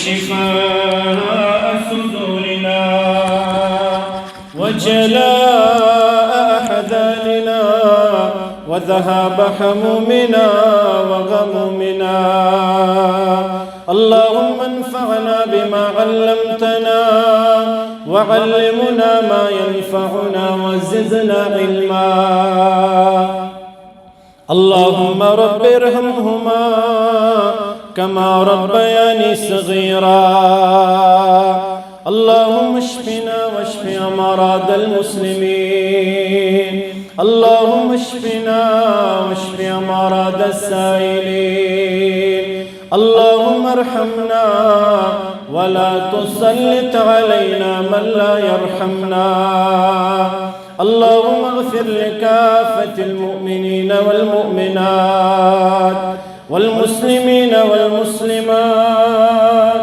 وشفاء صدورنا وجلاء أحزاننا وذهاب همومنا وغمومنا. اللهم انفعنا بما علمتنا وعلمنا ما ينفعنا وزدنا علما. اللهم رب ارحمهما كما ربياني صغيرا. اللهم اشفنا واشف أمراض المسلمين. اللهم اشفنا واشف أمراض السائلين. اللهم ارحمنا ولا تسلط علينا من لا يرحمنا. اللهم اغفر لكافة المؤمنين والمؤمنات والمسلمين والمسلمات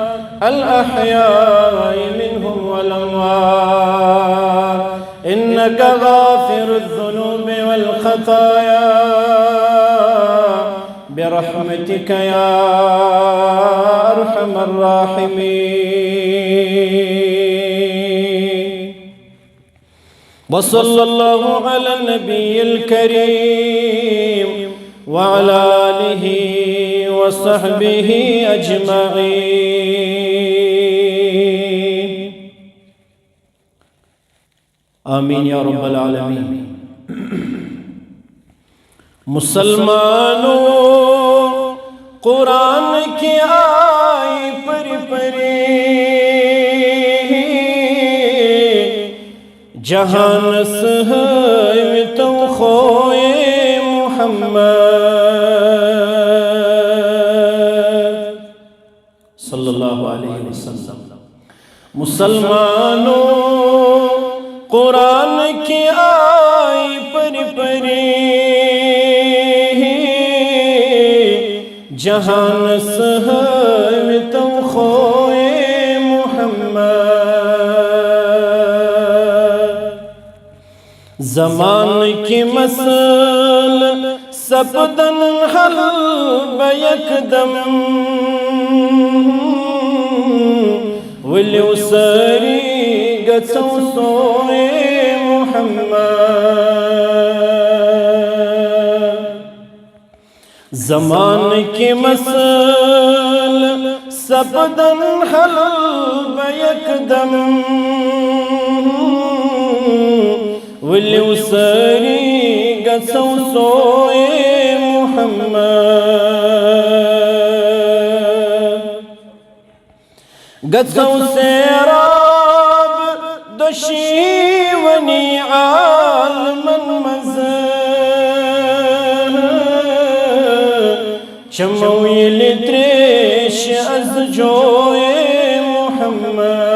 الأحياء منهم والأموات إنك غافر الذنوب والخطايا برحمتك يا أرحم الراحمين. وصلى الله على النبي الكريم وعلى آله وصحبه أجمعين. آمین یا رب العالمین. مسلمانوں قرآن کی آئی پری پری جہان سہوی تو خوئے محمد صلی اللہ علیہ وسلم. مسلمانوں قرآن کی آئی پری پری جہان سہوی تو خوئے محمد. زمان کی مسل سپدن حل بیک دم ولیو سری گچو سوئے محمد. زمان کی مسل سپدن حل بیک دم ولیو سری گچو سوئے محمد. گچو سیراب دشیونی عالمن مزر چموی لتریش از جوئے محمد.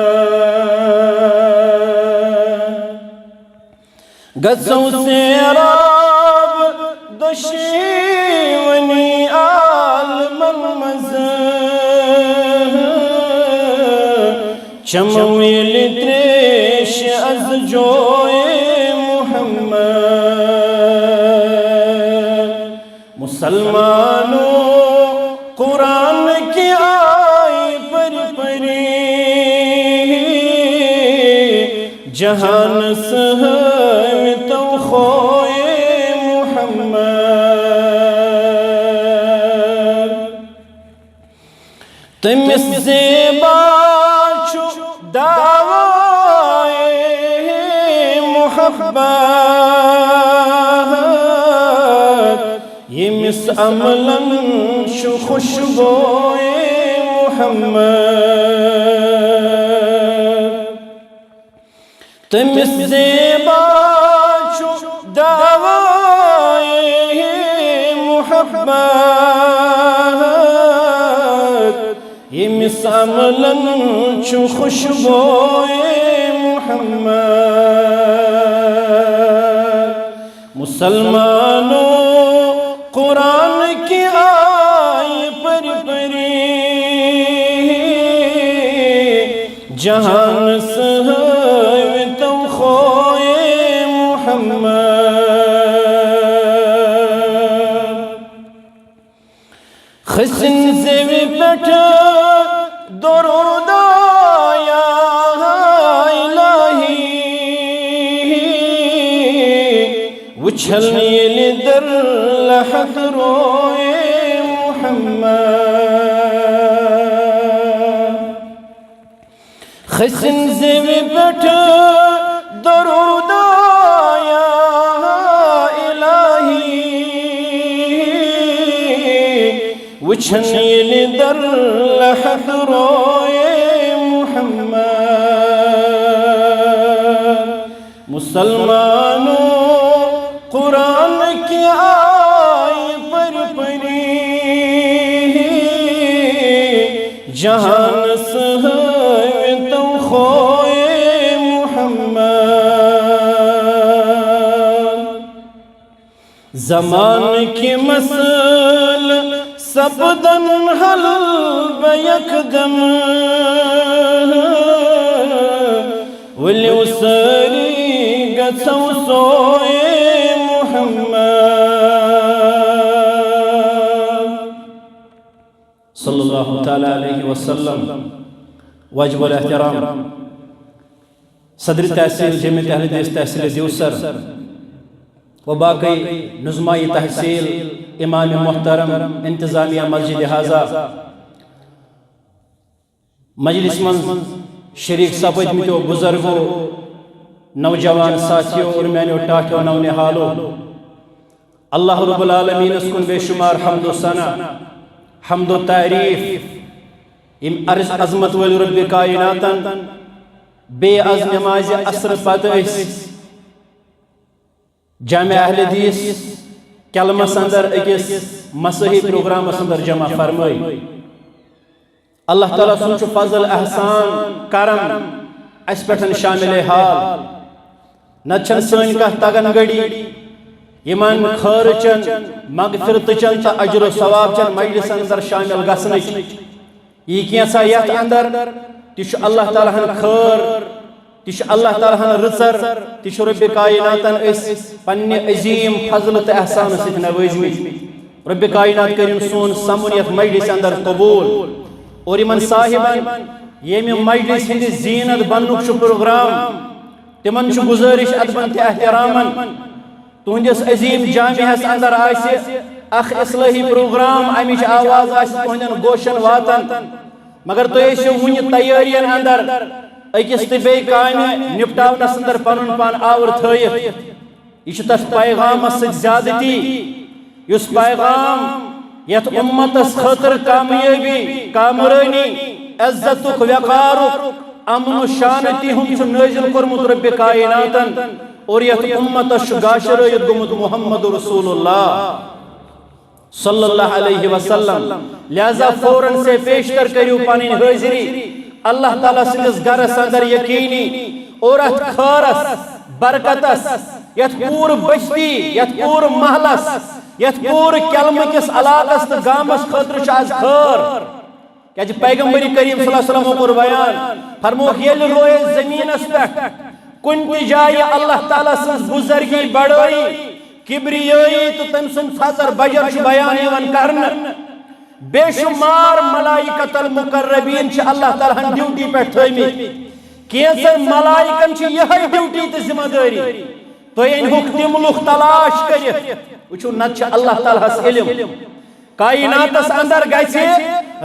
گچو سیراب دشیونی عالمن مزر چموی لتریش از جوئے محمد. مسلمانوں قرآن کی آئی پری پری جہان سہوی تو خوئے محمد. تمس زیبا چھو دعوائے محبت یمس عملاً شو خوشبوئے محمد. تمس زیبا چھو دعوائے محبت یمس عملاً شو خوشبوئے محمد. مسلمانوں قرآن کی آئی پری پری جہان سہوی تو خوئے محمد. خسن زیوی پٹھ درود یا الہی وچھل یل در لحد روئے محمد خسن زوی پٹھ درود یا الہی وچھن یل در لحد روئے محمد مسلمانوں قرآن کی آئی پر پری جہان سہوی تو خوئے محمد زمان کی مسئل سبدن حل بیک دم ولی اسری گتو سوئے صلی اللہ تعالیٰ علیہ وسلم واجب الاحترام صدر تحصیل جامعہ اہل حدیث تحصیل دیوسر و باقی نظمائی تحصیل امام محترم انتظامیہ مسجد حاضہ مجلس من شریک سپد متو بزرگو نوجوان ساتھیوں اور میانو ٹاٹھو نو نحالو اللہ رب العالمین اس کن بے شمار حمد و ثنا حمد و تعریف ام عرض عظمت ول رب کائناتن بے از نماز عصر پتہ جامع اہل حدیث کلمس اندر اکس مسیحی پروگرام اندر جمع فرمائی اللہ تعالیٰ سن فضل احسان کرم اس پٹھن شامل حال نچن سن کا تگن گڑی یمن خیر چن مغفرت چن تا اجر و ثواب چن مجلس اندر شامل گسنچ یہ کیسا یت اندر تش اللہ تعالیٰ ہن خیر تش اللہ تعالیٰ ہن رزر تش رب کائناتن اس پنہ عظیم فضلت احسان ست نوازمی رب کائنات کریم سون سمونیت مجلس اندر قبول اور یمن صاحبان یمی مجلس ہند زینت بننک پروگرام تمن گزارش ادبن تہ احترامن تہندس عظیم جامعس اندر آسہ اخ اصلاحی پروگرام امچ آواز آسہ تہندن گوشن واتن مگر تھی ٲسِو وُنہِ تیارین اندر أکِس تہٕ بیٚیہِ کامہِ نپٹاونس اندر پنُن پان آور تھٲیِتھ یہ چھُ تتھ پیغامس سۭتۍ زیادتی یُس پیغام یتھ امتس خاطر کامیٲبی کامرٲنی عزتُک وقارُک امن و شانتی ہُنٛد چھُ نٲزِل کوٚرمُت رب کائناتن اور یتھ امتس چھُ گاشرٲیِتھ گوٚمُت محمد رسول اللہ صلی اللہ علیہ وسلم لہذا فوراً سے پیشتر کریو پنٕنۍ حاضری اللہ تعالیٰ سندس گرس اندر یقینی اور ات خیرس برکتس یت پور بستی یت پور محلس یت پور کلمہ کس علاقس تو گامس خاطر آز خیر کیا پیغمبر کریم صلی اللہ علیہ وسلم کو بیان فرموک یل روئے زمینس پہ کن بھی جائے اللہ تعالیٰ سنس بزرگی بڑھائی کبریائی تو تم سن فضر بجر چھ بیان یون کرن بے شمار ملائکت المقربین چھ اللہ تعالیٰ ہن ڈیوٹی پہ تھوئی کیسر ملائکن چھ یہ ڈیوٹی تے ذمہ داری تو ان حکم لوگ تلاش کرے وچھو نت چھ اللہ تعالیٰ ہس علم کائناتس اندر گیسے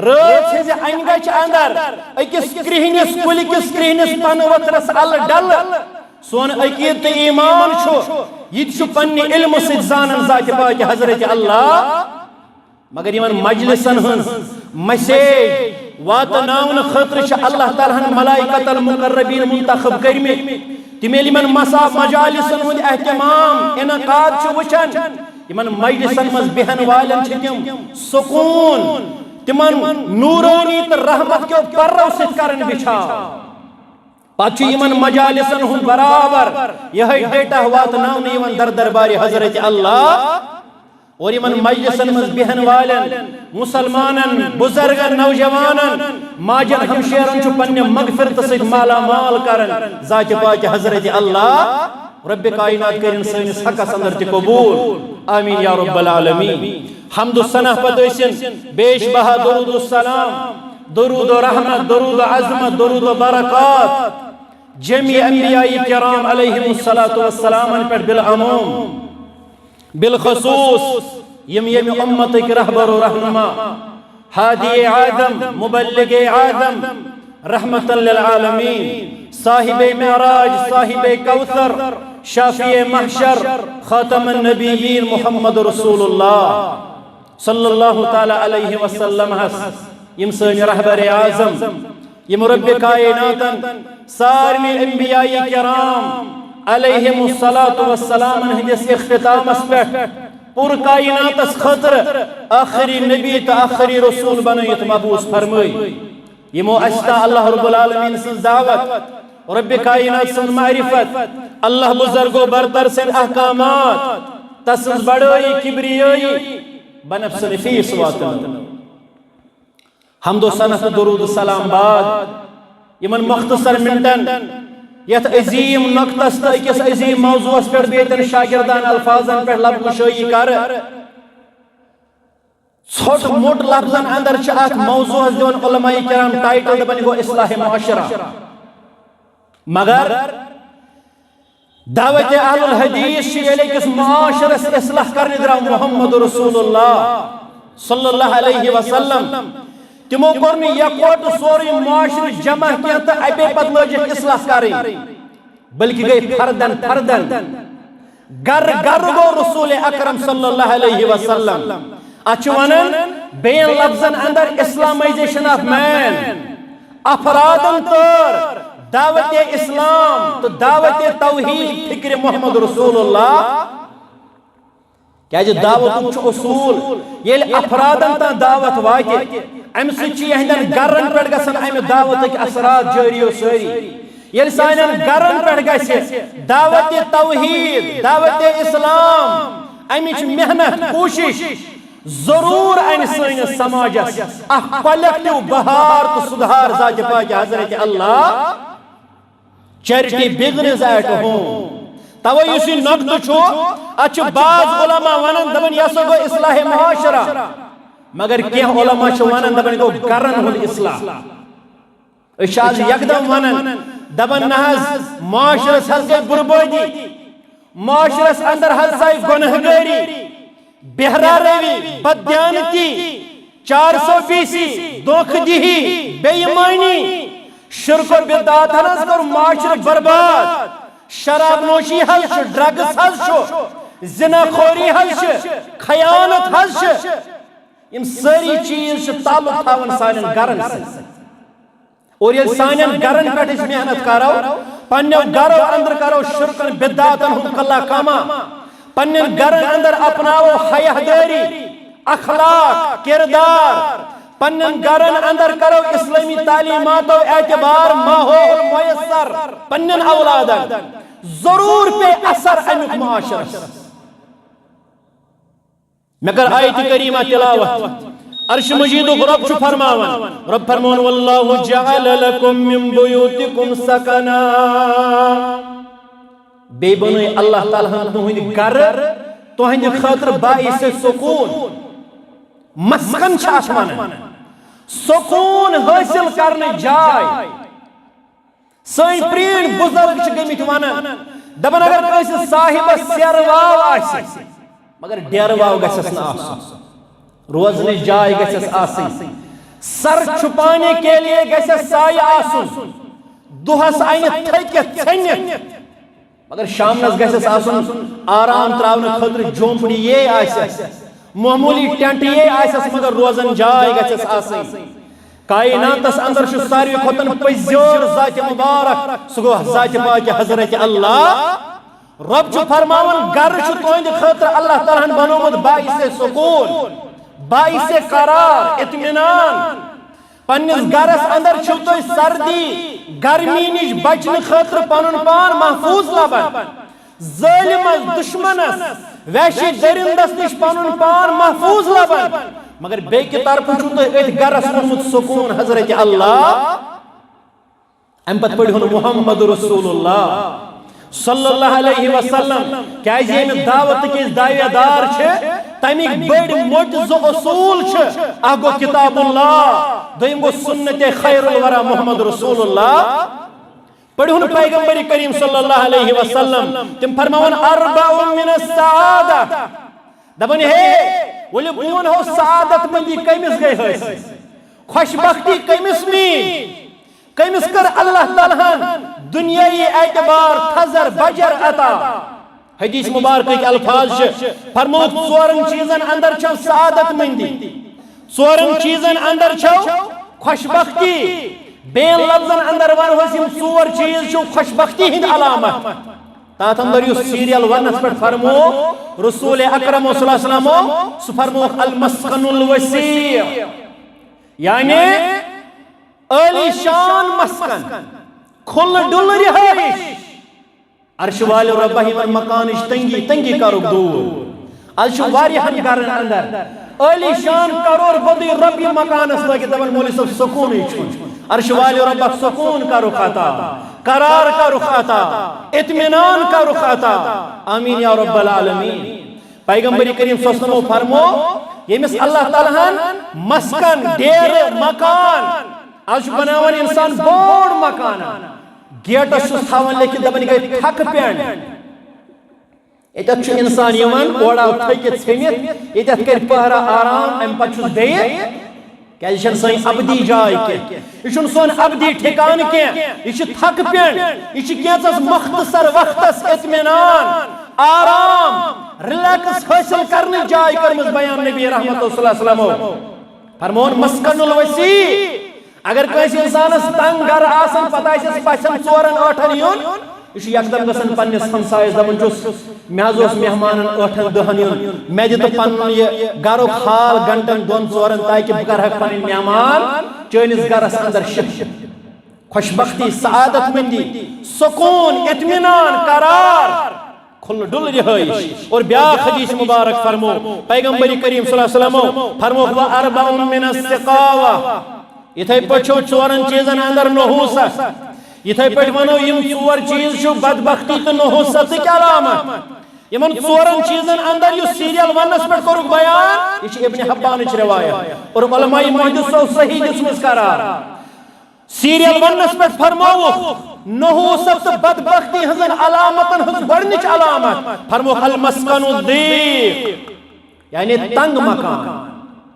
رات سے انگچ اندر اکس کرہنس کلکس کرہنس پنوترس ال ڈل سون عقید تو ایمان چھو یہ چھو پنی علم سے زانن ذات پاک حضرت اللہ مگر یمن مجلسن ہن مسیج واتناون خطر چھ اللہ تعالیٰ ہن ملائکت المقربین منتخب کرمی تمیل یمن مجالسن ہن اہتمام انعقاد چھ وچھن یمن مجلسن مز بہن والن چھ تم سکون تمن نورانی تو رحمت کے پرو ست کرن بچھا پاچھی یمن مجالسن ہن برابر یہ ڈیٹا واتناون یمن در درباری حضرت اللہ اور یمن مجلسن مز بہن والن مسلمانن بزرگن نوجوانن ماجن ہمشیرن چھ پنہ مغفرت ست مالا مال کرن ذات پاک حضرت اللہ رب کائنات کرن سنس حقس اندر تہ قبول آمین یا رب العالمین حمد و ثنا پتہ ٲسِن بیش بہا درود السلام درود و رحمت، درود و عظمت، درود و برکات جميع انبیاء کرام علیہم السلام پر بالعموم بالخصوص یم امت رہبر و رہنما ہادی اعظم مبلغ اعظم رحمت للعالمین صاحب معراج صاحب کوثر شافی محشر خاتم النبیین محمد رسول اللہ صلی اللہ تعالی علیہ وسلم یم سن رہبر اعظم یم رب کائنات سارے انبیاء کرام علیہم السلام ہندس اختتامس پہ پور کائنات خطر آخری نبی تو آخری رسول بنیت مبعوث فرمائی یمو استا اللہ رب العالمین سن دعوت رب کائنات سن معرفت اللہ بزرگ و برتر سن احکامات تسن بڑائی کبریائی بنفس نفیس واتن حمد و ثنا درود سلام بعد یمن مختصر منٹن یت عظیم نقطس تو اکس عظیم موضوع پر بیتن شاگردان الفاظن پر لب گشائی کر چھوٹ موٹ لفظن اندر چاہت موضوع دیون علماء کرام ٹائٹل دبنی گو اصلاح معاشرہ مگر دعوت اہل الحدیث شیئلے کس معاشرہ سے اصلاح کرنے درہ محمد رسول اللہ صلی اللہ علیہ وسلم تمو کرنی یکوٹ سوری معاشر جمع کیا تا ابے پت لوجت اصلاح کری بلکہ گئی پھردن گر گو رسول اکرم صلی اللہ علیہ وسلم اچوانن بین لفظن اندر اسلامائزیشن آف مین افرادن تر دعوت اسلام تو دعوت توحید فکر محمد رسول اللہ کیا جو دعوت اصول یہ افرادن تا دعوت واقع ام سچی ہندن گرن پڑ گسن ام دعوت کے اثرات جاری و ساری یہ سانن گرن پڑ گسے دعوت توحید دعوت اسلام امچ محنت کوشش ضرور ان سین سماج اخ کلیکٹیو بہار تو سدھار ذات پاک حضرت اللہ چیریٹی بگنز ایٹ ہوم توے یسی نقد چھو اچ بعض علماء ونن دبن یسو گو اصلاح معاشرہ مگر کیا علماء چھو ونن دبن گو کرن ہل اصلاح اشاز یکدم ونن دبن نحز معاشرس حل گئی بربودی معاشرس اندر حل سائی گنہگاری بہرا روی بدیانتی 420 دوکھ دیہی بے ایمانی شرک و بدعات ہنس کر معاشر برباد شراب نوشی حل شو ڈرگز حل شو زنا خوری حل شو خیانت حل شو یم ساری چیز شو تعلق تھاون سانن گرن سے اور یہ سانن گرن پہ اس محنت کرو پنیو گرو اندر کرو شرکن بدعاتن ہم کلا کاما پنن گرن اندر اپناو حیاء داری اخلاق کردار پنن گرن اندر کرو اسلامی تعلیمات و اعتبار ماحول میسر پنن اولادن ضرور پہ اثر امک معاشر مگر آیت کریمہ تلاوت عرش مجید و رب چو فرماون رب فرمون واللہ جعل لکم من بیوتکم سکنا بے بنوی اللہ تعالیٰ تہند گر تہند خاطر باعث سکون مسکن چھاش مانا سکون حاصل کرنے جائے سائن پرین بزرگ چھ گمیت وانا دبن اگر کسی صاحب سیرواو آسی مگر ڈیرواو گسس نا آسو روزنے جائے گسس آسی سر چھپانے کے لیے گسس سائی آسو دوہس آئین تھیکت چھنیت مگر شام نس گسس آسو آرام تراؤن خطر جھومپڑی یہ آسی معمولی ٹینٹ یہ آسس مگر روزن جائے گسس آسی کائناتس اندر شو ساروی کھوتن پزیور ذات مبارک سگو ذات پاک حضرت اللہ رب چو فرماون گر چو توند خطر اللہ تعالیٰ بنومد باعث سکون باعث قرار اطمینان پنس گرس اندر چھو تو سردی گرمی نش بچن خطر پنن پان محفوظ لبن ظالم دشمنس وحشی درندس نش پنن پان محفوظ لبن مگر بے کی طرف چھو تو ایت گرس محمد سکون حضرت اللہ امپت پڑھی ہن محمد رسول اللہ صلی اللہ علیہ وسلم کیا یہ دعوت کی دعویدار چھے تمیک بڑ موٹ زو اصول اگو کتاب اللہ دویم گو سنت خیر الورا محمد رسول اللہ پڑھون پیغمبر کریم صلی اللہ علیہ وسلم تم فرماون اربع من السعادہ دبن ہے ولی بون ہو سعادت مندی کمس گئی ہے خوشبختی کمس می کمس کر اللہ تعالیٰ دنیای اعتبار تھزر بجر عطا حدیث مبارک کے الفاظ فرموت ژورن چیزن اندر چھو سعادت مندی ژورن چیزن اندر چھو خوشبختی بین لفظن اندر ون ہوسیم ژور چیز چھو خوشبختی ہند علامت تات اندر یو سیریل ونس پر فرمو رسول اکرم صلی اللہ علیہ وسلم سو فرمو المسکن الوسیع یعنی علی شان مسکن کھل ڈل رہائش عرش وال ربہی من مکانش تنگی تنگی کرک دور عرش واریہن گرن اندر علی شان کرور بدی ربی مکانس لگی دبن مولی صف سکونی چھن عرش وال ربک سکون کا رخ عطا قرار کا رخ عطا اطمینان کا رخ عطا آمین یا رب العالمین پیغمبر کریم صلی اللہ علیہ وسلم فرمو یمس اللہ تعالیٰ مسکن دیر مکان آج بناون انسان بوڑ مکان گیٹ چھس تھاون لیکن دبن گئی تھک پین ایتت چھ انسان یوان اوڑا تھکت ژھنت ایتت کر پہرا آرام ام پتہ چھس بیت کہ یہ چھن سن ابدی جائے کی یہ چھن سن ابدی ٹھکان کی یہ چھ تھک پین یہ چھ کینژس مختصر وقتس اطمینان آرام ریلیکس حاصل کرنے جائے کرمز بیان نبی رحمت صلی اللہ علیہ وسلم فرمون مسکن الوسیع اگر کسی انسانس تنگ گر آسن پتہ اس پچھن ژورن ٲٹھن یون یہ یکدم گژھن پننس ہمسایس دپان چھس مے حظ اوس مہمانن ٲٹھن دہن یون مے دِتہٕ پنُن یہ گرُک حال گھنٹن دۄن ژورن تاکہ بہٕ کرہکھ پنٕنۍ مہمان چٲنِس گرس اندر شفٹ خوشبختی سعادت مندی سکون اطمینان قرار کھل ڈل رہائش اور بیاکھ حدیث مبارک فرمو پیغمبر کریم صلی اللہ علیہ وسلم فرمو واربع من السقاوہ یتھے پٲٹھۍ چھو ژورن چیزن اندر نحوست یتھے پٲٹھۍ ونو یم ژور چیز چھو بدبختی تہٕ نحوستٕکۍ علامت یمن ژورن چیزن اندر یُس سیریل ونس پٮ۪ٹھ کوٚرُکھ بیان یہ چھِ ابن حبانٕچ روایت اور علماء محدثو صحیح دِژمٕژ قرار سیریل ونس پٮ۪ٹھ فرمووُکھ نحوست تہٕ بدبختی ہنزن علامتن ہنز گۄڈنِچ علامت فرمووُکھ المسکن الضیق یعنی تنگ مکان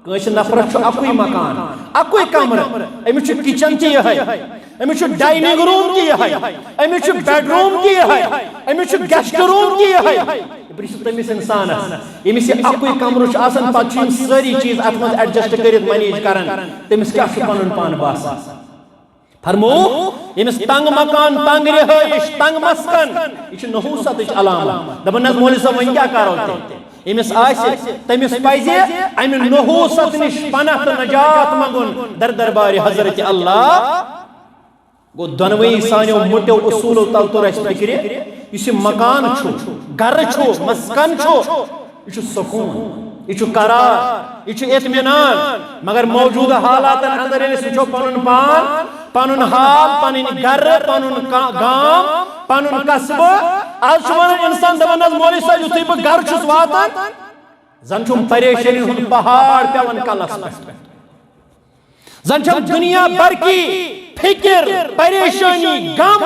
کٲنٛسہِ نفرس چھُ اکُے مکان اکُے کمرٕ أمِس چھُ کچن تہِ یِہے أمِس چھُ ڈایننگ روٗم تہِ یِہے أمِس چھُ بیڈ روٗم تہِ یِہے أمِس چھُ گیسٹ روٗم تہِ یِہے پرٛژھِو تٔمِس اِنسانس ییٚمِس یہِ اکُے کمرٕ چھُ آسان پتہٕ چھِ یِم سٲری چیٖز اتھ منٛز ایڈجسٹ کٔرِتھ منیج کران تٔمِس کیٛاہ چھُ پنُن پان باسان فرمو ییٚمِس تنگ مکان تنگ رہائش تنگ مسکن یہ چھُ نحوستٕچ علامت دپان حظ مولوی صٲب وۄنۍ کیٛاہ کرو تیٚلہِ ییٚمِس آسہِ تٔمِس پزِ امہِ نحوست نِش پناہ تہٕ نجات منگُن در دربارِ حضرت اللہ گو دۄنوٕنی سانیو مُٹیو اصوٗلو تل توٚر اَسہِ فِکرِ یُس یہِ مکان چھُ گرٕ چھُ مسکن چھُ یہ چھُ سکوٗن یہ چھُ قرار یہ چھُ اطمینان مگر موجودہ حالاتن اندر ییٚلہِ أسۍ وٕچھو پنُن پان پنُن حال پنٕنۍ گرٕ پنُن گام پنُن قصبہٕ آز چھُ ونان انسان دپان حظ مولوی صٲب یُتھُے بہٕ گرٕ چھُس واتان زن چھُم پریشٲنی ہُنٛد پہاڑ پیوان کلس پٮ۪ٹھ زن چھم دنیا بھر کی فکر پریشانی غم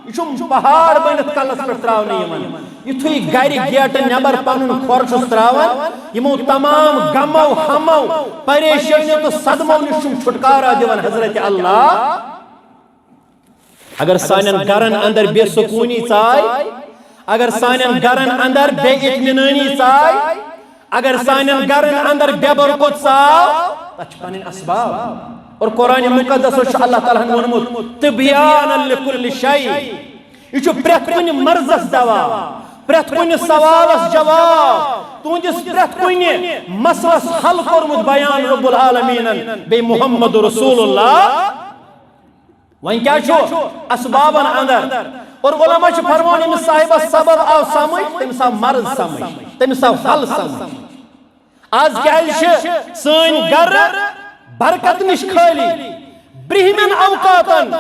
یہ چھُم پہاڑ بنِتھ کلس پٮ۪ٹھ تراونہٕ یِوان یُتھُے گرِ گیٹہٕ نٮ۪بر پنُن کھۄر چھُس تراوان یِمو تمام غمو ہمو پریشٲنیو تہٕ صدمو نِش چھُم چھُٹکارا دِوان حضرت اللہ اگر سانین گرن اندر بے سکونی ژاے اگر سانین گرن اندر بے اطمینانی ژاے اگر سانین گرن اندر بے برکت ژاو تتھ چھِ پنٕنۍ اسباب اور قرآن مقدس چھُ اللہ تعالیٰ ہن ووٚنمُت تبیان لکل شیء یہ چھُ پرٛٮ۪تھ کُنہِ مرضس دوا پرٛٮ۪تھ کُنہِ سوالس جواب تُہنٛدِس پرٛٮ۪تھ کُنہِ مسلس حل کوٚرمُت بیان رب العالمیٖنن بیٚیہِ محمد رسول اللہ وۄنۍ کیٛاہ چھُ اسبابن اندر اور علماء چھِ فرمان ییٚمِس صاحبس سبب آو سمجھ تٔمِس آو مرض سمجھ تٔمِس آو حل سمجھ آز کیٛازِ چھِ سٲنۍ گرٕ برکت نش خالی برہمن اوقاتن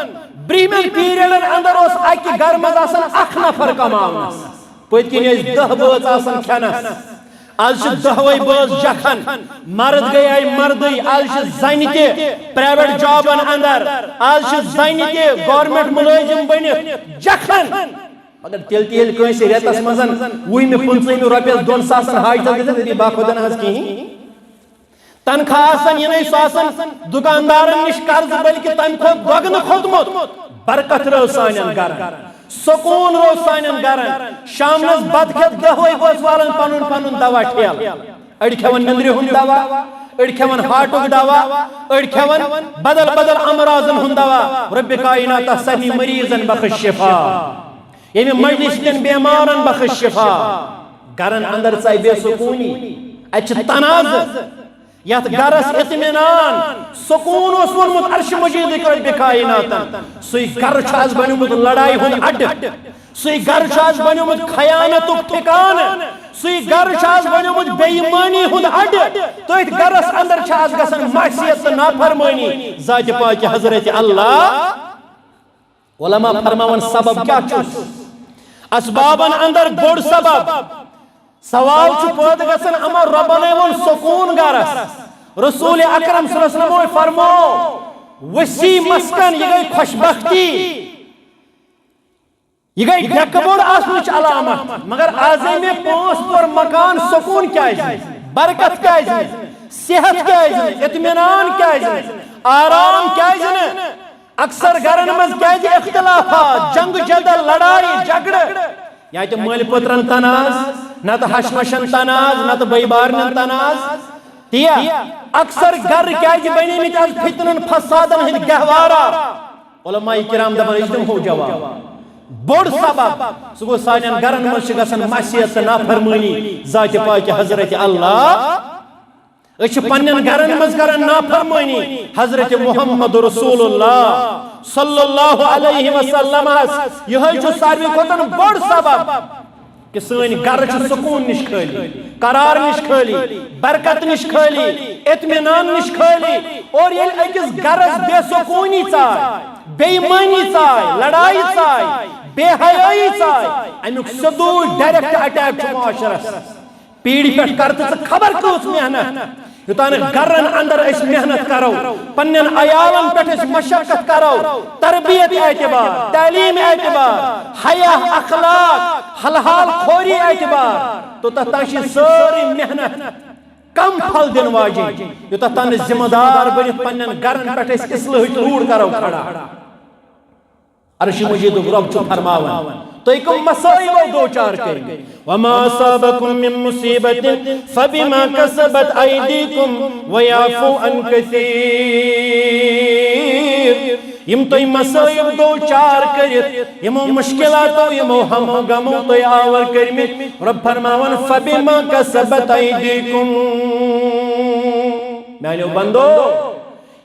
برہمن پیریڈن اندر اوس اکہ گھر مز آسان اکھ نفر کماونس پٔتۍ کِنۍ ٲسۍ 10 بٲژ آسان کھٮ۪نس آج دہوئی باز جکھن مرد گئی آئی مردی آج زنی تے پرائیویٹ جابن اندر آج زنی تے گورنمنٹ ملازم بنت جکھن مگر تیل تیل کنسی ریتس مزن وہی میں 500 روپیس 2,000 حاجت دیتے بھی باخودن ہز کی تنخواہ آسن یہ نہیں سواسن دکاندارن نش قرض بلکہ تنخواہ دگن خودمت برکت رو سانین گرن سکون رو سانین گرن شامنس بد کھت دہوئی باز والن پنن پنن دوا ٹھیل اڑ کھون نندری ہن دوا اڑ کھون ہارٹک دوا اڑ کھون بدل بدل امراضن ہن دوا رب کائنات سبھی مریضن بخش شفا یعنی مجلس کن بیمارن بخش شفا گرن اندر چاہی بے سکونی اچھ تناز یت گرس اطمینان سکون اس ورمت عرش مجید رب کائنات سوی گر چھاز بنیومت لڑائی ہن اڈ سوی گر چھاز بنیومت خیانتک ٹھکان سوی گر چھاز بنیومت بے ایمانی ہن اڈ تو ایت گرس اندر چھاز گسن معصیت نافرمانی ذات پاک حضرت اللہ علماء فرماون سبب کیا چوس اسبابن اندر بوڑ سبب سوال چھو پود گسن اما ربنے ون سکون گرس رسول اکرم صلی اللہ علیہ وسلم فرمو وسیع مسکن یہ گئی خوشبختی یہ گئی ڈھکبوڑ آسنچ علامت مگر آزم پونس پر مکان سکون کیا ہے برکت کیا ہے صحت کیا ہے اطمینان کیا ہے آرام کیا ہے اکثر گرن مز کیا ہے اختلافات جنگ جدل لڑائی جھگڑ یا تو مل پترن تناز نہ تو حشمشن تناز نہ تو بئی بارنن تناز تیا اکثر گر کیا جی بینی میں از فتنن فسادن ہند گہوارا علماء کرام دبر اجدم ہو جواب بوڑ سبب سگو سانین گرن من شگسن معصیت نافرمانی ذات پاک حضرت اللہ اچھ پنن گرن مز کرن نافرمانی حضرت محمد رسول اللہ صلی اللہ علیہ وسلم یہ جو ساروی کھوتن بڑ سبب کہ سانی گر چھ سکون نش خالی قرار نش خالی برکت نش خالی اطمینان نش خالی اور یہ اکس گرس بے سکونی چاہے بے ایمانی چاہے لڑائی چاہے بے حیائی چاہے امیک سدور ڈائریکٹ اٹیک چھ معاشرس پیڑی پیٹ کرتے سے خبر کیوں محنت یوتان گرن اندر اس محنت کرو پنن عیالن پیٹ اس مشقت کرو تربیت اعتبار تعلیم اعتبار حیا اخلاق حلحال خوری اعتبار تو تتاشی ساری محنت کم پھل دن واجی یوتان ذمہ دار بنت پنن گرن پیٹ اس اصلاح روڑ کرو کھڑا عرش مجید رب چھو فرماون تو ایکم مسائب دو چار کریں وما صابکم من مصیبت فبما کسبت ایدیکم ویعفو ان کثیر یم تو مسائب دو چار کریں یمو مشکلاتو یمو ہمو گمو تو آور کریں رب فرماون فبما کسبت ایدیکم میں نے بندو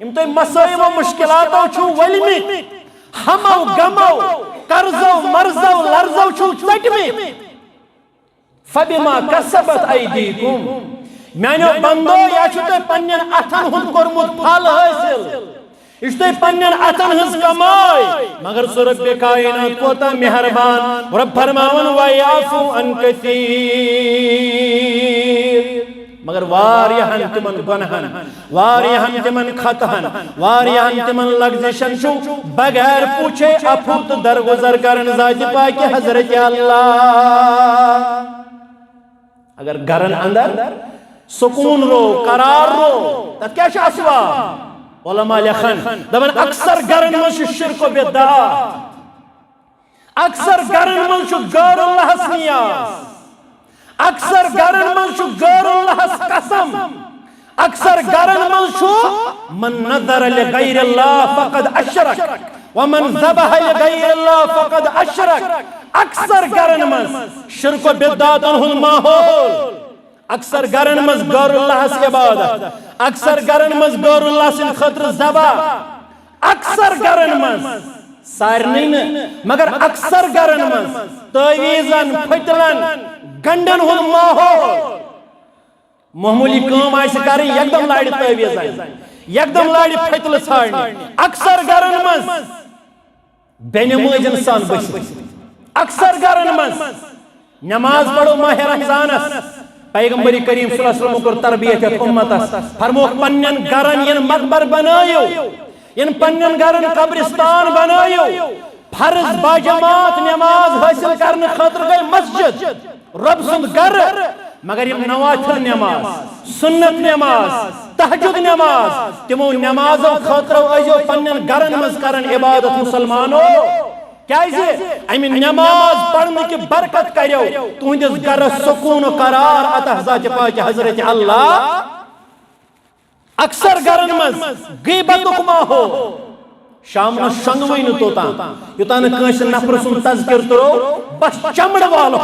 یم تو مسائب و مشکلاتو چھو ولمی ہمو گمو قرضو مرزو لرزو چھو چٹمی فبما کسبت ایدیکم میں نے بندو یا چھو پنین اتن ہن کرمت پھل حاصل اس پنین اتن ہز کمائی مگر سو رب کائنات کوتا مہربان رب فرماون ویعفو ان کثیر مگر واریہن تمن گنہن واریہن تمن خطہن واریہن تمن لگزشن چھو بغیر پوچھے اپھوت درگزر کرن ذات پاک حضرت اللہ اگر گرن اندر سکون رو قرار رو تب کیا شاسوا علماء لکھن دبن اکثر گرن من شرک و بدعات اکثر گرن من غیر اللہ سنیاس اکثر گرن من چھو غیر اللہ قسم اکثر گرن من چھو من نظر لغیر اللہ فقد اشرک ومن ذبح لغیر اللہ فقد اشرک اکثر گرن من شرک و بدعات ہن ماحول اکثر گرن من غیر اللہ سے عبادت اکثر گرن من غیر اللہ سے خطر ذبح اکثر گرن من سار نہیں مگر اکثر گرن من تعویزن پھٹلن گنڈن ہن ماحول معمولی کام آئیسے کریں یکدم لاڑی تعویز آئیں یکدم لاڑی پھٹل ژھانڈنی اکثر گرن من بے نماز انسان بس اکثر گرن من نماز پڑھو ماہ رمضانس پیغمبر کریم صلی اللہ علیہ وسلم کر تربیت امت فرموک پنن گرن ین مقبر بنائیو ین پنن گرن قبرستان بنائیو فرض باجماعت نماز حاصل کرنے خاطر گئی مسجد رب سند گر مگر یم نوافل نماز سنت نماز تہجد نماز تمو نمازو خاطر ایجو پنن گرن مز کرن عبادت مسلمانو کیازِ امی نماز پڑھنے کی برکت کریو تہندس گرس سکون و قرار عطا ذات پاک حضرت اللہ اکثر گرن مز غیبتک ماحول شام نہ شنگوئی نہ توتان یوتان کانس نفر سن تذکر ترو بس چمڑ والو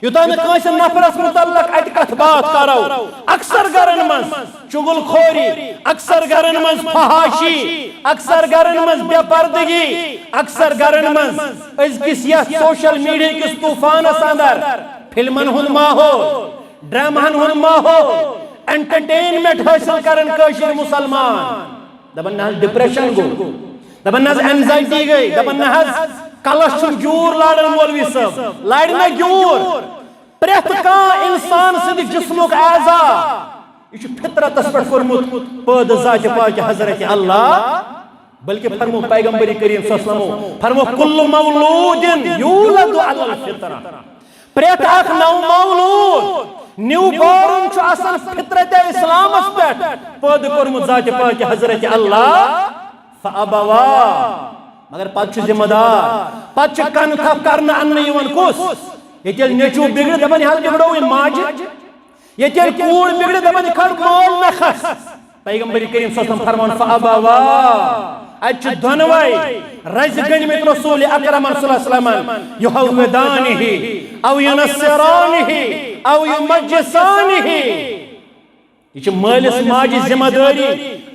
یوتان کانس نفرس متعلق ات کتھ بات کرو اکثر گرن مز چگل خوری اکثر گرن مز فحاشی اکثر گرن مز بے پردگی اکثر گرن مز ازکس یا سوشل میڈیا کس طوفانس اندر فلمن ہند ماحول ڈرامہن ہند ماحول انٹرٹینمنٹ حاصل کرن کاشر مسلمان دبن نہ ڈپریشن گو دبن نہ اینزائٹی گئی دبن نہ کلش جور لاڑن مولوی صاحب لاڑنا جور پریت کان انسان سند جسمک اعضا یہ فطرتس پہ کورمت پید ذات پاک حضرت اللہ بلکہ فرمو پیغمبر کریم صلی اللہ علیہ وسلم فرمو کل مولود یولد علی الفطرہ پریت اخ نو مولود نیو بورن چھ آسان فطرت اسلام اس پہ پید کورمت ذات پاک حضرت اللہ فابوا مگر پتہ ذمہ دار پتہ کن کھپ کرنا ان یون کس یتیل نیچو بگڑ دبن حل بگڑو ان ماج یتیل کوڑ بگڑ دبن کھڑ مول نہ خس پیغمبر کریم صلی اللہ علیہ وسلم فرمان فابوا اچ دونوئی رز گنمت رسول اکرم صلی اللہ علیہ وسلم یحودانہ او ینصرانہ او یمجسانہ یہ مالس ماجی ذمہ داری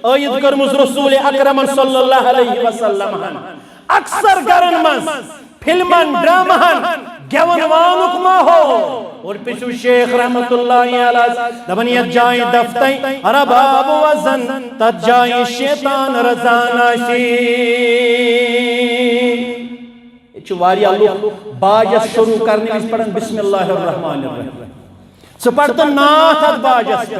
عائد کرمز رسول اکرم صلی اللہ علیہ وسلم اکثر گرن مز فلمن ڈرامہن گیون وانک ماحول اور پچھو شیخ رحمت اللہ علیہ دبن یہ جائیں دفتیں رباب وزن تد جائیں شیطان رزاناشی یہ واری اللہ باجس شروع کرنے میں پڑھن بسم اللہ الرحمن الرحیم سپڑتن ناتت باجس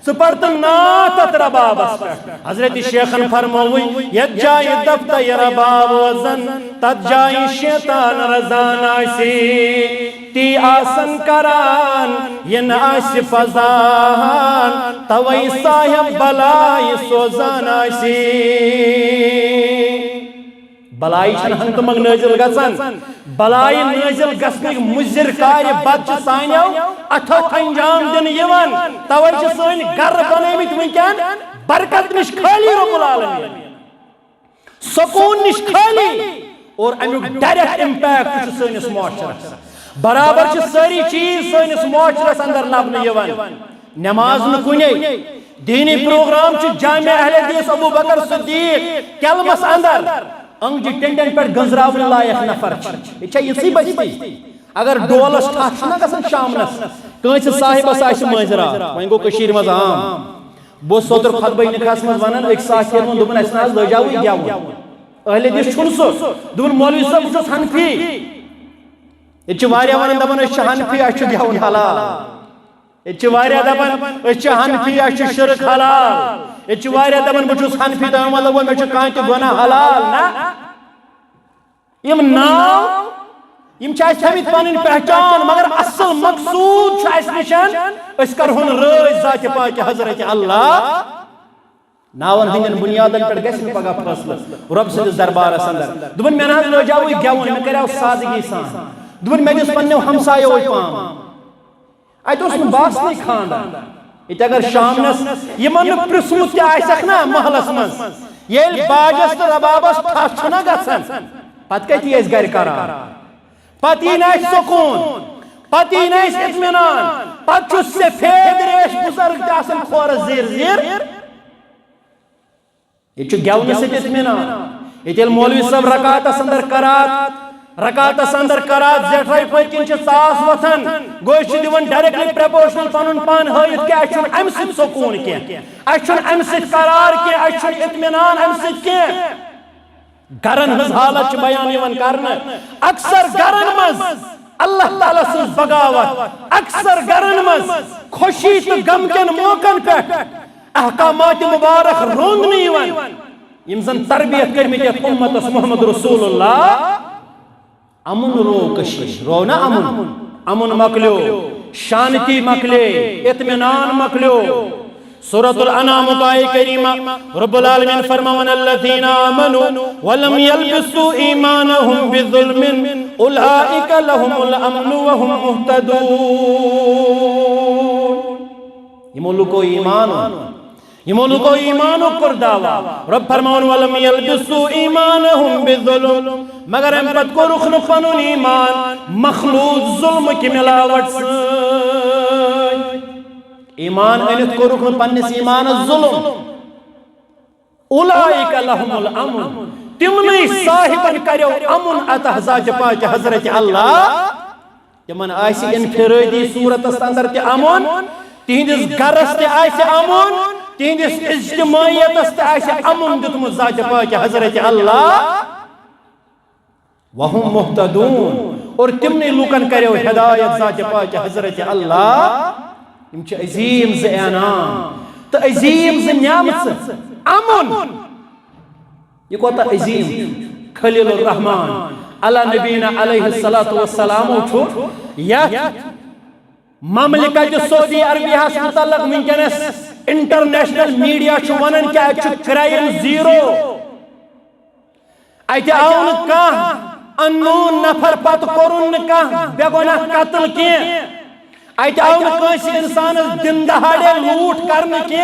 سپڑتن ناتت ربابس حضرت شیخن فرموئی یک جائی دفتہ یا رباب وزن تد جائی شیطان رزاناشی تی آسن کران ین آس فضان توئی صاحب بلائی سوزاناشی بلائی چھن ہنگ مگ نازل گسن بلائی نازل گسنک مزر کار بچ سانیو اتھت انجام دن یوان توئی چھ سانی گر بنیمت ونکن برکت نش خالی رب العالمین سکون نش خالی اور امیک ڈائریکٹ امپیکٹ چھ سانس معاشرس برابر چھ ساری چیز سانس معاشرس اندر لبن یوان نماز نکنے دینی پروگرام چھ جامع اہل حدیث ابو بکر صدیق کلمس اندر انگ جی ٹینڈن پر گنزراون لائق نفر یہ چھا یسی بچتی اگر ڈولس ٹھاک چھنا گسن شامنس کانچ صاحب اساش ماجرا وہیں گو کشیر مز عام بو صدر خطبہ نکاس مز ونن ایک ساکھیر من دبن اسناز لے جاوی گیاون اہل حدیث چھن سو دبن مولوی صاحب چھس حنفی یہ چھ واریا ونن دبن اس چھ حنفی اس چھ گیاون حلال یہ چھ واریا دبن اس چھ حنفی اس چھ شرک حلال یہ چھ واریا دبن بچھس حنفی تو مطلب وہ میں چھ کانچ گناہ حلال نا یم ناو یم چھ اس ہمت پنن پہچان مگر اصل مقصود چھ اس نشان اس کرہن رٲض ذات پاک حضرت اللہ ناون ہندن بنیادن پر گژھن پگہ فٲصلہٕ رب سٕنٛدِس دربارس اندر دپن مےٚ نہ حظ لٲجاوٕے گٮ۪وُن مےٚ کریو سادگی سان دپن مےٚ دِژ پننیو ہمسایو پام اتہِ اوس نہٕ باسنٕے خاندان یہ اگر شامنس یمن پرسمت تہ آسکھ نا محلس مز ییل باجس تو ربابس تھس چھنا گژھان پتہ کتی ٲسۍ گرِ کران پتہ یی نہٕ اَسہِ سکوٗن پتہ یی نہٕ اَسہِ اطمینان پتہ چھُ سفید ریش بزرگ تہ آسان کھورس زیر زیر یہ چھُ گٮ۪ونہٕ سۭتۍ اطمینان ییٚتہِ مولوی صٲب رکاتس اندر کرات زیٹھائی پٔتۍ کِنۍ چھِ ژاس وۄتھان گوٚو أسۍ چھِ دِوان ڈایریکٹلی پرپورشنل پنُن پان ہٲیِتھ کہِ اَسہِ چھُنہٕ اَمہِ سۭتۍ سکوٗن کینٛہہ اَسہِ چھُنہٕ اَمہِ سۭتۍ قرار کینٛہہ اَسہِ چھُنہٕ اطمینان اَمہِ سۭتۍ کینٛہہ گرن ہٕنٛز حالت چھِ بیان یِوان کرنہٕ اکثر گرن منٛز اللہ تعالیٰ سن بغاوت اکثر گرن مز خوشی تو غم کن موقعن پہ احکامات مبارک روند نیوان یم زن تربیت کرمت امت محمد رسول اللہ امن رو کشیر رو نا امن مکلیو شانتی مکلے اطمینان مکلیو سورة الانعام آیہ کریمہ رب العالمین فرماون الذین آمنوا ولم یلبسوا ایمانہم بظلم اولئک لهم الامن وهم مہتدون یہ مولو ایمانو کر دعوا رب فرماون ولم یلبسوا ایمانہم بظلم مگر ہم پت کو رخ نخنون ایمان مخلوط ظلم کی ملاوٹ سے ایمان انت کو رکن پنس ایمان الظلم اولئک لهم الامن تمنی صاحبن کریو امن عطا ذات پاک حضرت اللہ تمن آسی انفرادی صورت اندر تی امن تہندس گرس تی آسی امن تہندس اجتماعیت تی آسی امن دتم ذات پاک حضرت اللہ وهم مہتدون اور تمنی لوکن کریو ہدایت ذات پاک حضرت اللہ یم چھ عظیم ز انعام تو عظیم ز نعمت امن یہ کوتا عظیم خلیل الرحمن علی نبینا علیہ السلام چھو یا مملکت سعودی عربیہ متعلق ونکس انٹرنیشنل میڈیا چھو ونن کیا چھ کرائم زیرو ایت آون کان انون نفر پت کرن کان بے گناہ قتل کی ایت آون کنس انسان دن دہاڑے لوٹ کرن کی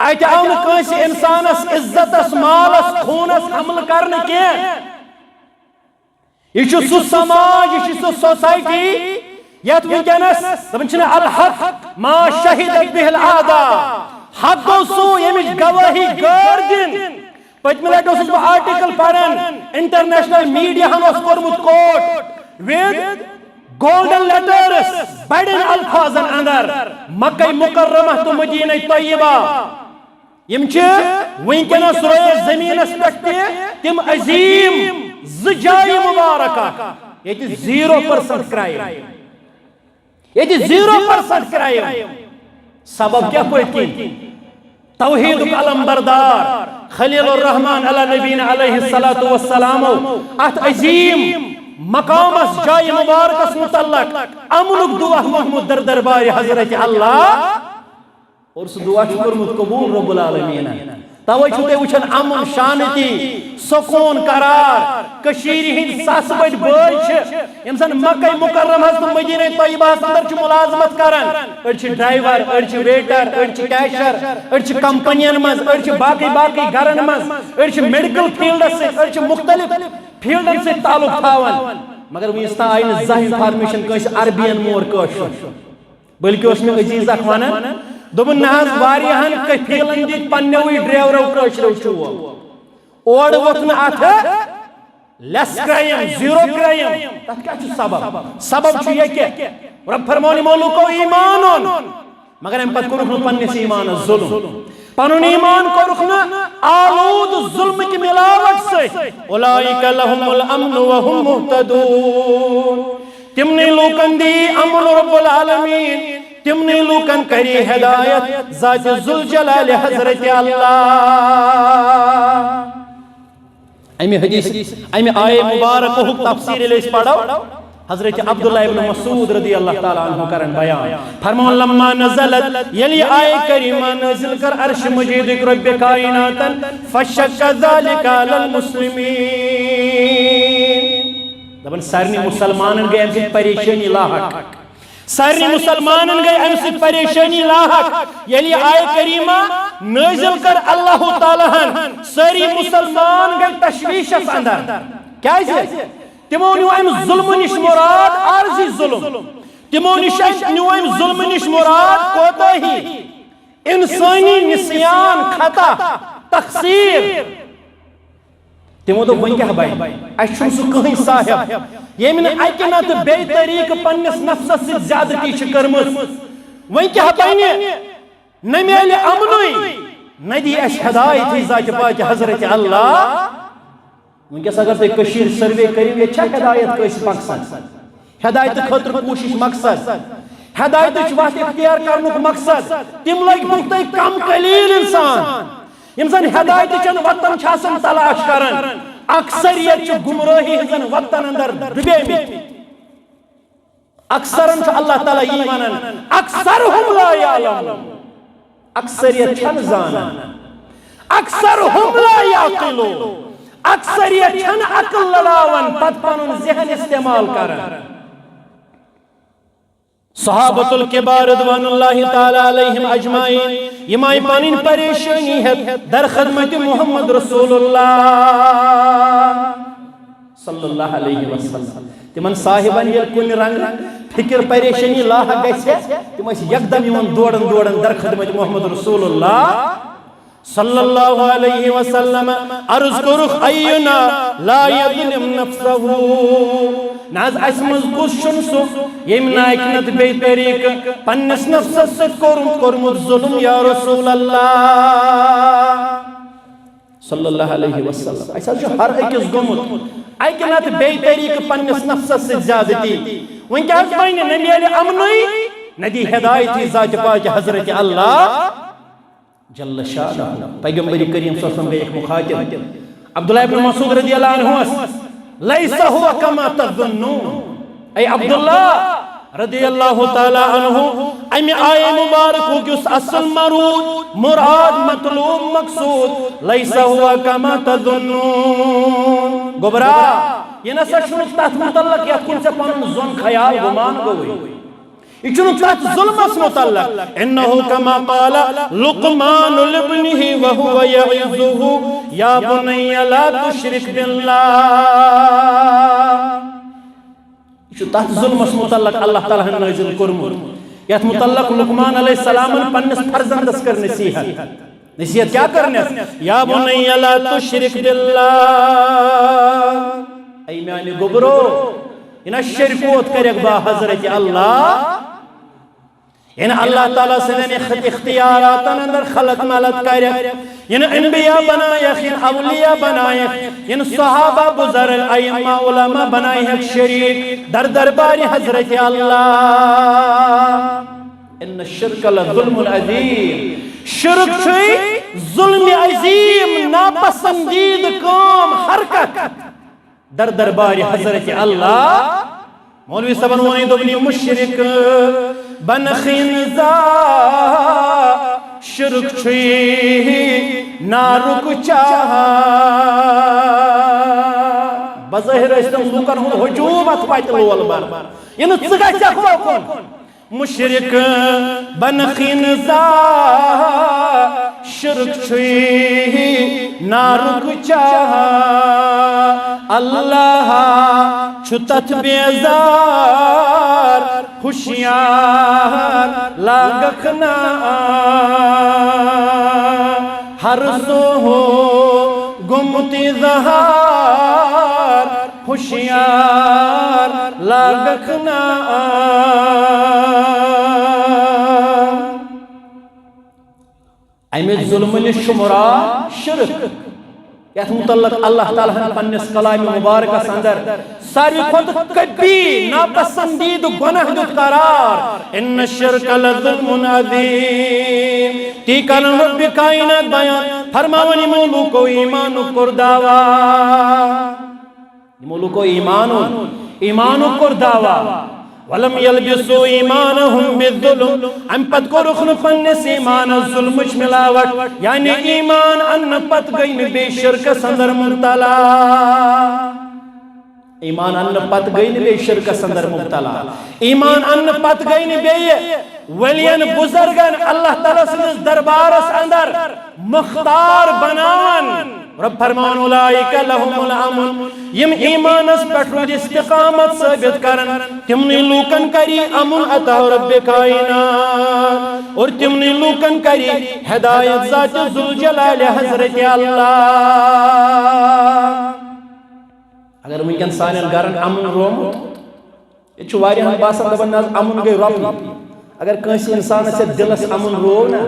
ایت آون کنس انسان عزت مالس خونس حمل کرن کی یہ چھ سو سماج یہ چھ سو سوسائٹی یت ونکس دپن چھ الحق ما شہدت به الاعداء حق سو یمچ گواہی غیر دن پتمہ لٹہ اوسس بہ آرٹیکل پران انٹرنیشنل میڈیا ہن اوس کورمت کوٹ ود گولڈن لیٹرز بڑن الفاظن اندر مکہ مکرمہ تو مدینہ طیبہ یم چھ ونکس روئے زمینس پہ تم عظیم زجائی مبارکہ یہ 0% کرائم یہ 0% کرائم سبب کیا پویت توحید علم بردار خلیل الرحمن علی نبینا علیہ السلام ات عظیم مقام اس جائی مبارکس متعلق امنک دعا محمد در دربار حضرت اللہ اور اس دعا شکر مت قبول رب العالمین توے چھتے وچھن امن شانتی سکون قرار کشیری ہند ساس بڑ بٲے چھ یم زن مکہ مکرمہ تو مدینہ طیبہ اندر چھ ملازمت کران اڑ چھ ڈرائیور اڑ چھ ویٹر اڑ چھ کیشر اڑ چھ کمپنین مز اڑ چھ باقی گھرن مز اڑ چھ میڈیکل فیلڈ سے اڑ چھ مختلف فیلڈن سے تعلق تھاون مگر ونس تا آئی نہ زانٛہہ انفارمیشن کٲنٛسہِ عربین مور کٲشُر بلکہ اوس مےٚ عزیز اکھ ونان دوٚپُن نہ حظ واریاہن کفیلن دِتۍ پننیوٕے ڈرایورو کٲشرو چوب اور ووٚتھ نہٕ اتھٕ لیس کرائم 0 کرائم تتھ کیٛاہ چھُ سبب چھُ یہِ کہِ رب فرمون یِمو لوٗکو ایمان اوٚن مگر امہِ پتہٕ کوٚرُکھ نہٕ پننِس ایمانس ظلم پنُن ایمان کوٚرُکھ نہٕ آلوٗد ظلمہٕ کہِ ملاوٹ سۭتۍ اولئک لهم الامن وهم مہتدون تمنٕے لوٗکن دی امن رب العالمین تمنٕے لوٗکن کری ہدایت ذات ذوالجلال حضرت اللہ امی حدیث امی آیہ مبارک تفسیر الیس پڑھو حضرت عبداللہ ابن مسعود رضی اللہ تعالیٰ عنہ کرن بیان فرمون لما نزلت یلی آیہ کریمہ نزل کر عرش مجید رب کائناتا فشک ذالک علی المسلمین دبن سارنی مسلمانن گئے امسی پریشانی لاحق سارنی مسلمانن گئے امسی پریشانی لاحق یلی آیہ کریمہ نزل کر اللہ تعالیٰ ساری مسلمان گئے تشویش اس اندر کیا ہے تمو نیو ایم ظلم نش مراد عارضی ظلم تمو نیو ایم ظلم نش مراد کوتاہی انسانی نسیان خطا تقصیر تمو دو ون کیا بھائی اچھو سو کہیں صاحب یہ من اکنا تو بے طریق پنس نفس سے زیادتی شکرمس ون کیا بھائی نہ میل امنوی نہ دی اش ہدایت ذات پاک حضرت اللہ ونکس اگر تھی کشیر سروے کرو یہ ہدایت کس مقصد ہدایت خاطر کوشش مقصد ہدایت وقت اختیار کرنک مقصد تم لگ تھی کم قلیل انسان یم زن ہدایت چن وطن تلاش کرن اکثریت گمراہی ہزن وطن اندر ڈبے اکثرن اللہ تعالیٰ یہ ونان اکثرهم لا یعلمون اکثریت چھن زانن اکثرهم لا یعقلون اکثریت چھن عقل لڑاون پت پنن ذہن استعمال کرن صحابۃ الکبار رضوان اللہ تعالی علیہم اجمعین یمائی پانین پریشانی ہے در خدمت محمد رسول اللہ صلی اللہ علیہ وسلم تمن صاحبان یہ کن رنگ فکر پریشانی لاح گئے تم یکدم یون دوڑن دوڑن در خدمت محمد رسول اللہ صلی اللہ علیہ وسلم عرض کرخ اینا لا یظلم نفسه ناز اسمز کشن سو یمنا اکنت بے طریق پنس نفس سے کرمت ظلم یا رسول اللہ صلی اللہ علیہ وسلم ایسا جو ہر ایکس گمت اکنت بے طریق پنس نفس سے زیادتی وین کیا اس بائن نمیل امنی ندی ہدایتی ذات پاک حضرت اللہ جل شانہ پیغمبر کریم صلی اللہ علیہ وسلم ایک مخاطب عبداللہ ابن مسعود رضی اللہ عنہ لیس ہوا کما تظنون اے عبداللہ رضی اللہ تعالی عنہ امی آئے مبارک ہو کہ اس اصل مراد مطلوب مقصود لیس ہوا کما تظنون گبرا یہ نسا شنک تحت متعلق یا کن سے پانن زن خیال گمان گوئی اچھنو تحت ظلم اس متعلق انہو کما قال لقمان لابنہ وہو یعظہ یا بنی لا تشرک باللہ اچھو تحت ظلم اس متعلق اللہ تعالیٰ نے نازل کرمت یہت متعلق لقمان علیہ السلام پنس فرزندس کر نصیحت کیا کرنے یا بنی لا تشرک باللہ ای میانی گبرو انہا شرکوت کرے با حضرت اللہ ان اللہ تعالیٰ سے اختیارات اندر خلق ملت کرے ان انبیاء بنائے ان اولیاء بنائے ان صحابہ بزرگ ائمہ علماء بنائے شریک در درباری حضرت اللہ ان الشرک لظلم عظیم شرک چھوئی ظلم عظیم ناپسندید کام حرکت در درباری حضرت اللہ مولوی صاحب انہوں دوبنی مشرک بن خنزا شرک چھوئی نارک چاہا بظاہر اسلام لوکر ہوں حجومت پائت لول بار یہ چگا چاہو کن مشرک بن خنزا شرک چھوئی نارک چاہا اللہ چھتت بیزار خوشیار لاگکنا ہر سو ہو گمتی زہار خوشیار لاگکنا ایمت ظلم شمرا شرک یت متعلق اللہ تعالیٰ پنس کلام مبارکہ اندر ساری خود کبھی ناپسندید گناہ دیت قرار ان الشرک لظلم عظیم تی کرن رب کائنات بیان فرماونی مولوک و ایمان کر دعوا مولوک و ایمان کر دعوا ولم يلبسوا ایمانهم بالظلم ام پت کو رخن پنس ایمان الظلم ملاوٹ یعنی ایمان ان پت گئی بے شرک سندر مبتلا ایمان ان پت گئی بے شرک سندر مبتلا ایمان ان پت گئی بے ولین بزرگن اللہ تعالیٰ سے دربار اندر مختار بنان رب فرمان اولائک لهم الامن یم ایمان اس پٹھو استقامت ثابت کرن تمنی لوکن کری امن عطا رب کائنات اور تمنی لوکن کری ہدایت ذات ذوالجلال حضرت اللہ اگر ممکن سانن گرن امن روم یہ چھو واری ہم باسم دبن ناز امن گئی رب اگر کنسی انسان سے دلس امن رو نا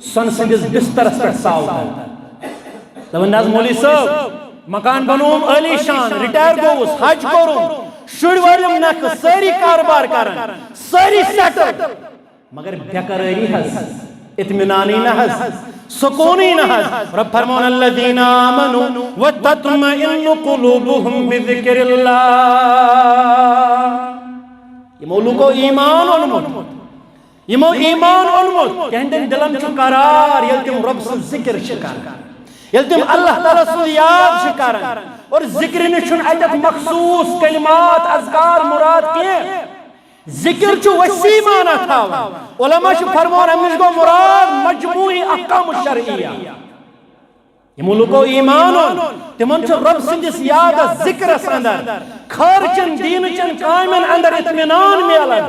سن سندس بستر اس پر ساو دبن ناز مولی صاحب مکان بنوم عالی شان ریٹائر گوس حج کرم شر والم نکھ ساری کاروبار کرن ساری سیٹل مگر بیقراری حس اطمینانی نہ حس سکونی نہ حس رب فرمون الذین آمنوا وتطمئن قلوبهم بذکر اللہ یہ مولو کو ایمان اونمت یمو ایمان اونمت تہندن دلن چھ قرار یل تم رب سن ذکر شکار یل تم اللہ تعالی سن یاد شکارن اور ذکر نشن ایت مخصوص کلمات اذکار مراد کے ذکر چھ وسیع معنی تھاوا علماء چھ فرمون امس گو مراد مجموعی احکام الشرعیہ یمو لوگو ایمان تمن چھ رب سندس یاد ذکر اندر خرچن دین چن کامن اندر اطمینان میلان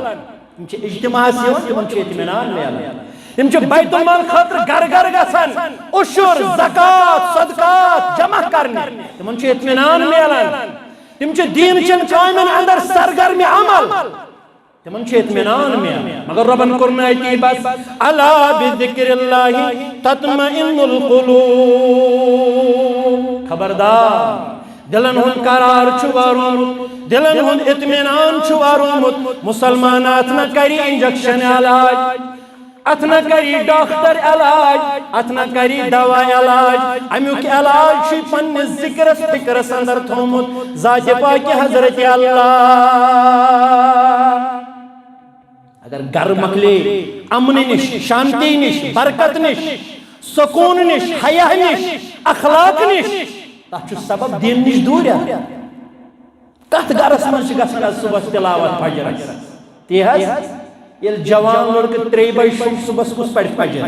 تم چھ اجتماع سے تمن چھ اطمینان میلان تم چھ بیت المال خاطر گھر گھر گژھان عشر زکات صدقات جمع کرنے تمن چھ اطمینان میلان تم چھ دین چن کامن اندر سرگرم عمل تمن چھ اطمینان میلان مگر ربن کرنا ہے بس الا بذکر اللہ تطمئن القلوب خبردار دلن ہن قرار چھوارمت دلن ہن اطمینان چھوارمت مسلمان اتنا کری انجیکشن علاج اتنا کری ڈاکٹر علاج اتنا کری دوا علاج امیوک علاج چھ پن ذکر فکر اندر تھومت ذات پاک حضرت اللہ اگر گھر مکلے امن نش شانتی نش برکت نش سکون نش حیا نش اخلاق نش تاچ سبب دین نش دور کت گرس من گھن صبح تلاوت فجر تی یل جوان لڑکہ 3 بجے صبح کس پڑھ فجر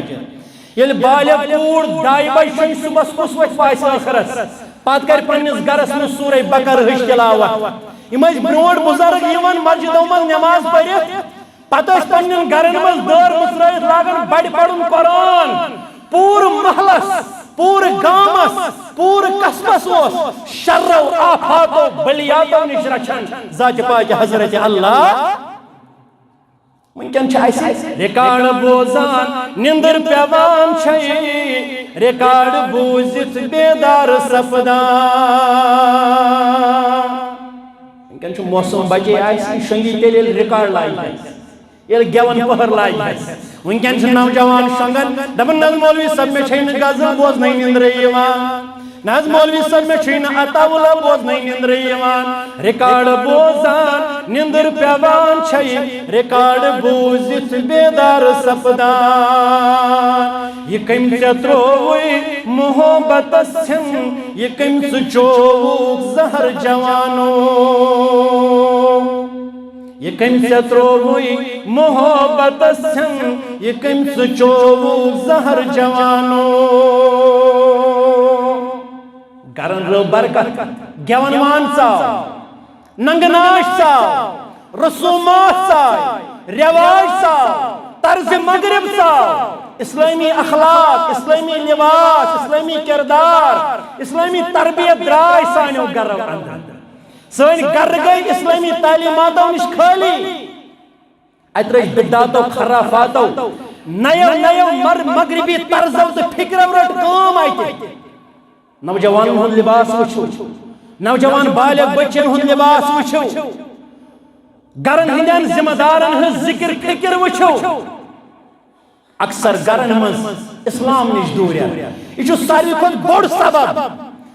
یل بالغ کوڑ 2 بجے صبح کس وقت پاس آخرس پات کر پنس گرس من سورہ بقرہ ہش تلاوت یم برونٹ بزرگ یوان مسجدوں من نماز پڑھت پتہ پنن گرن من دور مسرائت لاگن بڑ پڑھن قرآن پور محلس پور گامس پور قصبس شر و آفات و بلیاتو نش رچھن ذات پاک حضرت اللہ ونکن چھ ریکارڈ بوزان نندر پیوان چھ ریکارڈ بوزت بیدار سپدان ونکن چھ موسم بجے شنگی تیل ریکارڈ لائی یل گیون پہر لائی ونکن چھ نوجوان شنگن دپن نظ مولوی صاحب میں چھین غزل بوزنے نندر یوان نظ مولوی صاحب میں چھین عطاولا بوزنے نندر یوان ریکارڈ بوزان نندر پیوان چھئی ریکارڈ بوزت بیدار سپدان یہ کم سے تروئی محبت سن یہ کم سے چوک زہر جوانو یہ کم سے تروئی محبت سن یہ کم سے چوک زہر جوانو گرن رو برکت گیون مان ساو ننگناش ساو رسومات ساو رواج ساو طرز مغرب ساو اسلامی اخلاق اسلامی لباس اسلامی کردار اسلامی تربیت درائے سانیو گر اندر سانی گر گئی اسلامی تعلیماتوں نش خالی اترش بداتو خرافاتو نیو مغربی طرزو تو فکرو رٹ کام آئیتے نوجوان ہن لباس وچھو نوجوان بالغ بچن ہن لباس وچھو گرن ہندین ذمہ دارن ہن ذکر فکر وچھو اکثر گرن من اسلام نش دور یہ چھو ساری کھت بڑ سبب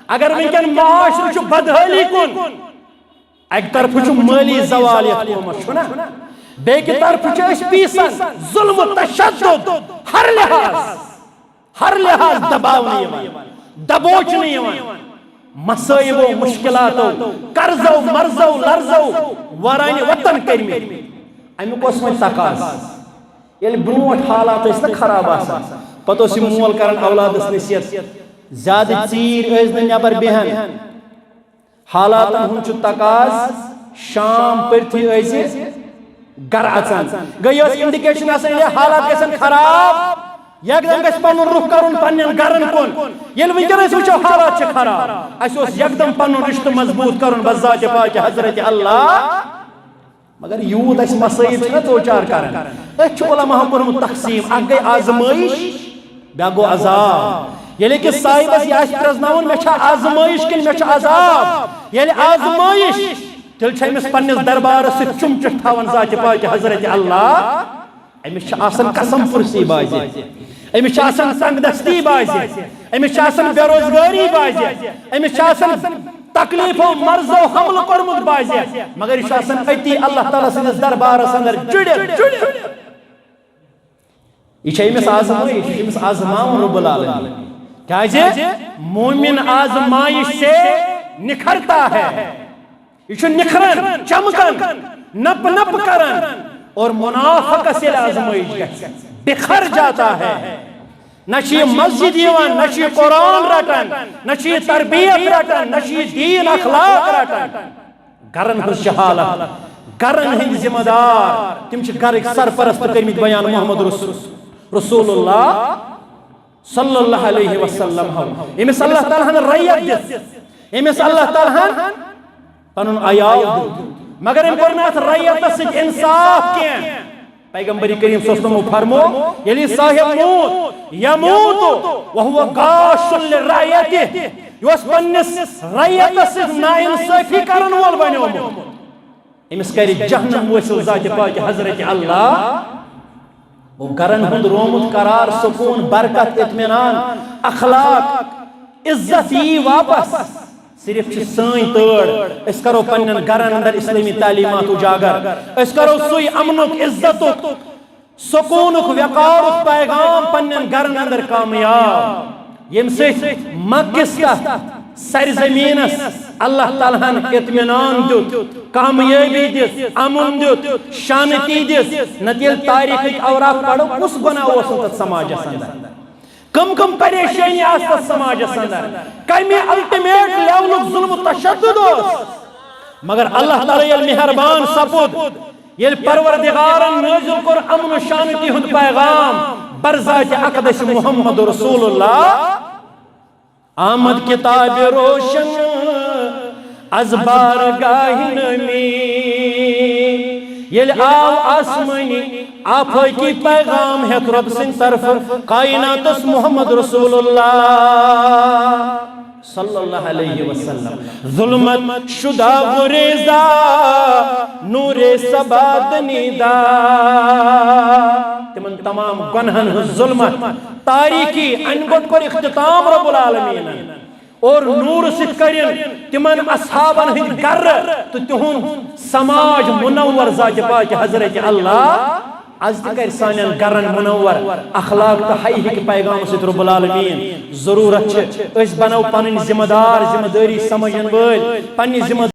اگر ونکن معاشرہ چھو بدحالی کن ایک طرف چھو مالی زوالیت قومت چھو نا بیک طرف چھو اس پیسن ظلم و تشدد ہر لحاظ دباؤ نہیں دبوچ نہیں مسائب و مشکلاتو قرضو مرزو لرزو ورائن وطن کرمی امی کو اس میں تقاض یعنی برونٹ حالات اس نے خراب آسا پتو سی مول کرن اولاد اس نصیت زیادہ چیر ایزن نیبر بہن حالات ہن چھ تقاض شام پر تھی ایزی گر اچان گئی اس انڈیکیشن آسان یہ حالات کیسن خراب یک دم گژھِ پنن رخ کرن پنن گرن کن یل ونکن اس وچھو حالات چھ خراب اس اوس یک دم پنن رشتہ مضبوط کرن بس ذات پاک حضرت اللہ مگر یوت اس مصائب چھ تو چار کرن اس چھ علماء پرمت تقسیم اگ گئی آزمائش بیا گو عذاب یلی کہ صاحبس یہ پرزناون میں چھا آزمائش کن میں چھا عذاب یلی آزمائش تیل چھا امس پنس دربار سے چمچٹ تھاون ذات پاک حضرت اللہ امس چھا آسن قسم پرسی بازی امس چھا آسن تنگ دستی بازی امس چھا آسن بے روزگاری بازی امس چھا آسن تکلیف و مرض و حمل کرمت بازی مگر یہ چھا آسن اتی اللہ تعالیٰ سنس دربار اندر جڑ یہ امس آزمائش یہ امس آزماؤن رب العالمین کیا مومن آزمائش سے نکھرتا ہے یہ نکھرن چمکن نپ نپ کرن اور منافق سے آزمائش بکھر جاتا ہے نہ مسجد یوان نہ قرآن رٹن نہ تربیت رٹن نہ دین اخلاق رٹن گرن ہز حالت گرن ہند ذمہ دار تم گرک سرپرست کرمت بیان محمد رسول اللہ صلی اللہ علیہ وسلم امس اللہ تعالیٰ ریت دس امس اللہ تعالیٰ پنن عیال دیت مگر ام کرنات ریت سچ انصاف کیا پیغمبر کریم صلی اللہ علیہ وسلم فرمو یلی صاحب موت یموت وہو غاش لرعیتہ یوس پنس ریت سچ ناانصافی کرن وول بنیومت امس کر جہنم وصل ذات پاک حضرت اللہ وہ گرن ہند رومت قرار سکون برکت اطمینان اخلاق عزت یہ واپس صرف سن تڑ اس کرو پنن گرن اندر اسلامی تعلیمات اجاگر اس کرو سوئی امنک عزتک سکونک وقارک پیغام پنن گرن اندر کامیاب یم سے مکس کا سرزمینس اللہ تعالیٰ اطمینان دیت کامیابی دیت امن دیت شانتی دیت نتیل تاریخ اوراق پڑھو کس گناہ وسط سماج اندر کم پریشانی آست سماج اندر کمی الٹیمیٹ لیولک ظلم و تشدد مگر اللہ تعالیٰ یل مہربان سپود یل پروردگارن نازل کر امن و شانتی ہند پیغام برذات اقدس محمد رسول اللہ آمد کتاب روشن از بارگاہ نمی یل آو آسمانی آفاقی پیغام ہے رب سن طرف کائنات اس محمد رسول اللہ صلی اللہ علیہ وسلم ظلمت شدہ غریزہ نور سباد نیدہ تمن تمام گنہن ظلمت تاریکی انگوٹ کر اختتام رب العالمین اور نور ست کرن تمن اصحابن ہند گر تو تہن سماج منور ذات پاک حضرت اللہ از تکر سانین گرن منور اخلاق تا حیح پیغام ست رب العالمین ضرورت اس بنو پنن ذمہ دار ذمہ داری سمجھن ول پنی ذمہ